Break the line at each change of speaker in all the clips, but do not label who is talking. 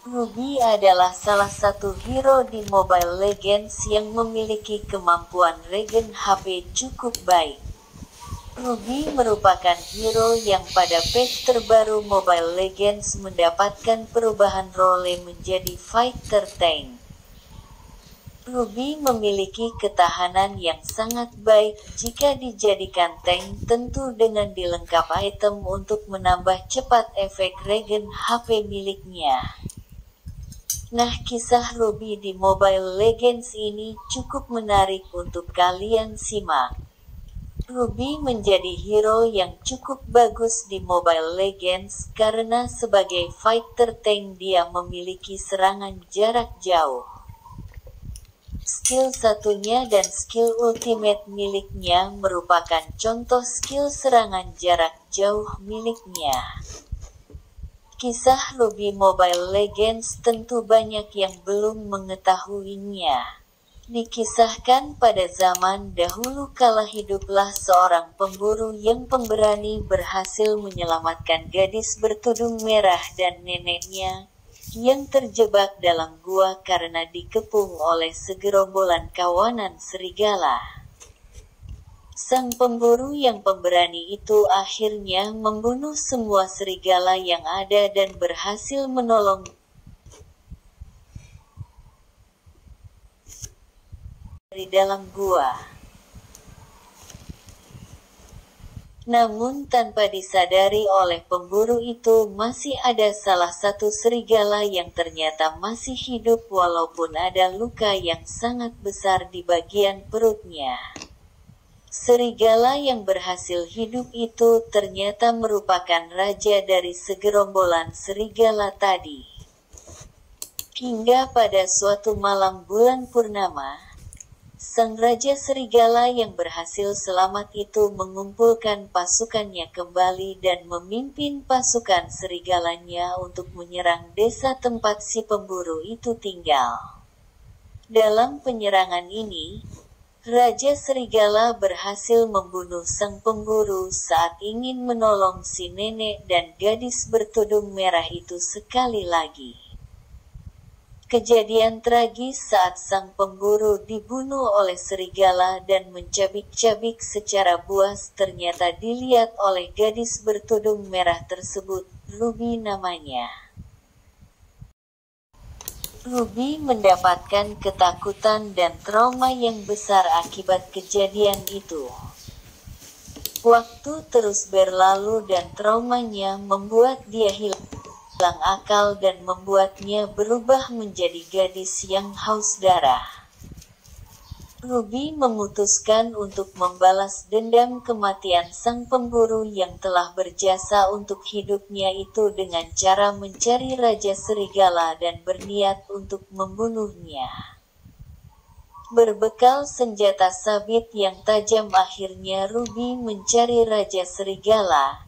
Ruby adalah salah satu hero di Mobile Legends yang memiliki kemampuan regen HP cukup baik. Ruby merupakan hero yang pada patch terbaru Mobile Legends mendapatkan perubahan role menjadi fighter tank. Ruby memiliki ketahanan yang sangat baik jika dijadikan tank, tentu dengan dilengkapi item untuk menambah cepat efek regen HP miliknya. Nah, kisah Ruby di Mobile Legends ini cukup menarik untuk kalian simak. Ruby menjadi hero yang cukup bagus di Mobile Legends karena sebagai fighter tank dia memiliki serangan jarak jauh. Skill satunya dan skill ultimate miliknya merupakan contoh skill serangan jarak jauh miliknya. Kisah Ruby Mobile Legends tentu banyak yang belum mengetahuinya. Dikisahkan pada zaman dahulu kala hiduplah seorang pemburu yang pemberani berhasil menyelamatkan gadis bertudung merah dan neneknya yang terjebak dalam gua karena dikepung oleh segerombolan kawanan serigala. Sang pemburu yang pemberani itu akhirnya membunuh semua serigala yang ada dan berhasil menolong dari dalam gua. Namun tanpa disadari oleh pemburu itu masih ada salah satu serigala yang ternyata masih hidup walaupun ada luka yang sangat besar di bagian perutnya. Serigala yang berhasil hidup itu ternyata merupakan raja dari segerombolan serigala tadi. Hingga pada suatu malam bulan purnama, sang raja serigala yang berhasil selamat itu mengumpulkan pasukannya kembali dan memimpin pasukan serigalanya untuk menyerang desa tempat si pemburu itu tinggal. Dalam penyerangan ini, Raja Serigala berhasil membunuh sang pemburu saat ingin menolong si nenek dan gadis bertudung merah itu sekali lagi. Kejadian tragis saat sang pemburu dibunuh oleh serigala dan mencabik-cabik secara buas ternyata dilihat oleh gadis bertudung merah tersebut, Ruby namanya. Ruby mendapatkan ketakutan dan trauma yang besar akibat kejadian itu. Waktu terus berlalu dan traumanya membuat dia hilang akal dan membuatnya berubah menjadi gadis yang haus darah. Ruby memutuskan untuk membalas dendam kematian sang pemburu yang telah berjasa untuk hidupnya itu dengan cara mencari Raja Serigala dan berniat untuk membunuhnya. Berbekal senjata sabit yang tajam akhirnya Ruby mencari Raja Serigala.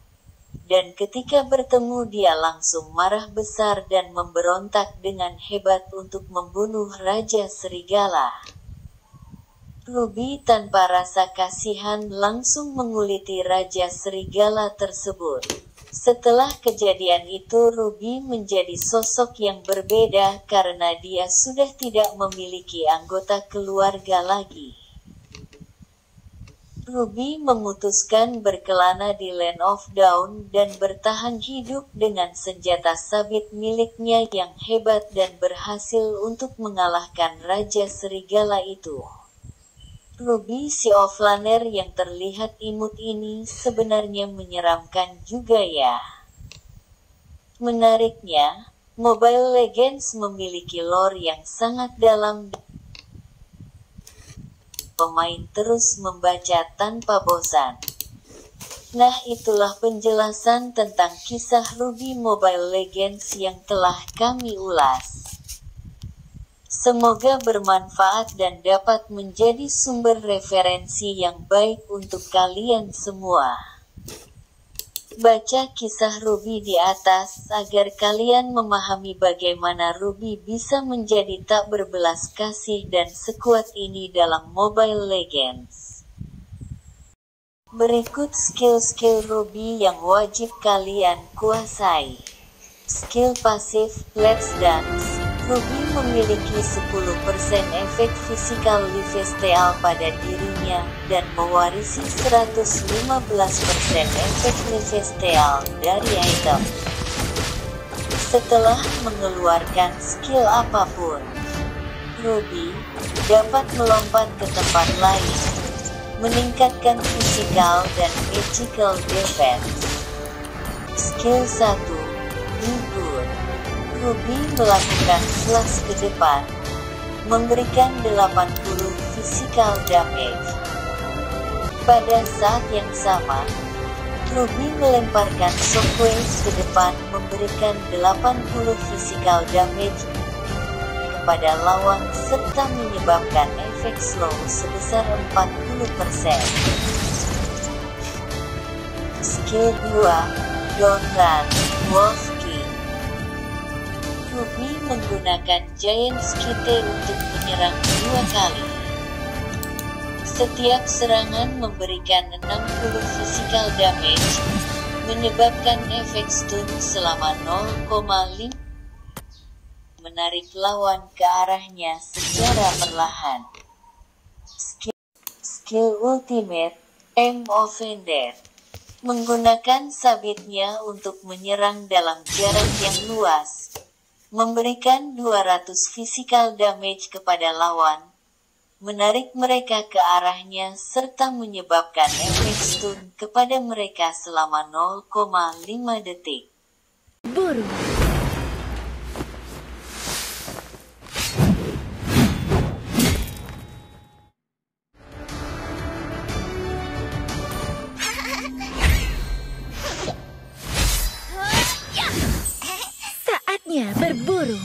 Dan ketika bertemu dia langsung marah besar dan memberontak dengan hebat untuk membunuh Raja Serigala. Ruby tanpa rasa kasihan langsung menguliti Raja Serigala tersebut. Setelah kejadian itu Ruby menjadi sosok yang berbeda karena dia sudah tidak memiliki anggota keluarga lagi. Ruby memutuskan berkelana di Land of Dawn dan bertahan hidup dengan senjata sabit miliknya yang hebat dan berhasil untuk mengalahkan Raja Serigala itu. Ruby si offlaner yang terlihat imut ini sebenarnya menyeramkan juga ya. Menariknya, Mobile Legends memiliki lore yang sangat dalam. Pemain terus membaca tanpa bosan. Nah, itulah penjelasan tentang kisah Ruby Mobile Legends yang telah kami ulas. Semoga bermanfaat dan dapat menjadi sumber referensi yang baik untuk kalian semua. Baca kisah Ruby di atas agar kalian memahami bagaimana Ruby bisa menjadi tak berbelas kasih dan sekuat ini dalam Mobile Legends. Berikut skill-skill Ruby yang wajib kalian kuasai. Skill pasif, Let's Dance. Ruby memiliki 10% efek fisikal lifesteal pada dirinya, dan mewarisi 115% efek lifesteal dari item. Setelah mengeluarkan skill apapun, Ruby dapat melompat ke tempat lain, meningkatkan fisikal dan magical defense. Skill 1, Gugur. Ruby melakukan slash ke depan, memberikan 80 physical damage. Pada saat yang sama, Ruby melemparkan shockwave ke depan, memberikan 80 physical damage kepada lawan serta menyebabkan efek slow sebesar 40%. Skill 2, Downrun, Wolf King. Ruby menggunakan Giant Skite untuk menyerang 2 kali. Setiap serangan memberikan 60 physical damage, menyebabkan efek stun selama 0,5, menarik lawan ke arahnya secara perlahan. Skill Ultimate, Aim of Death. Menggunakan sabitnya untuk menyerang dalam jarak yang luas, memberikan 200 physical damage kepada lawan, menarik mereka ke arahnya serta menyebabkan efek stun kepada mereka selama 0,5 detik.
Buru. Saatnya berburu.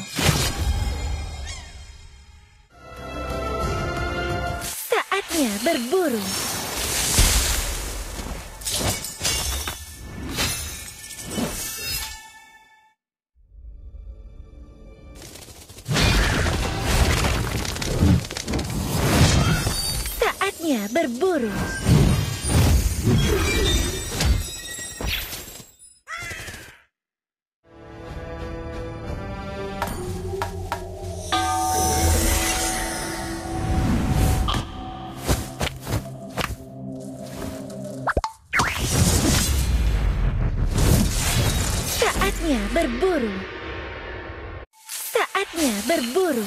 Saatnya berburu. Saatnya berburu. Saatnya berburu. Saatnya berburu.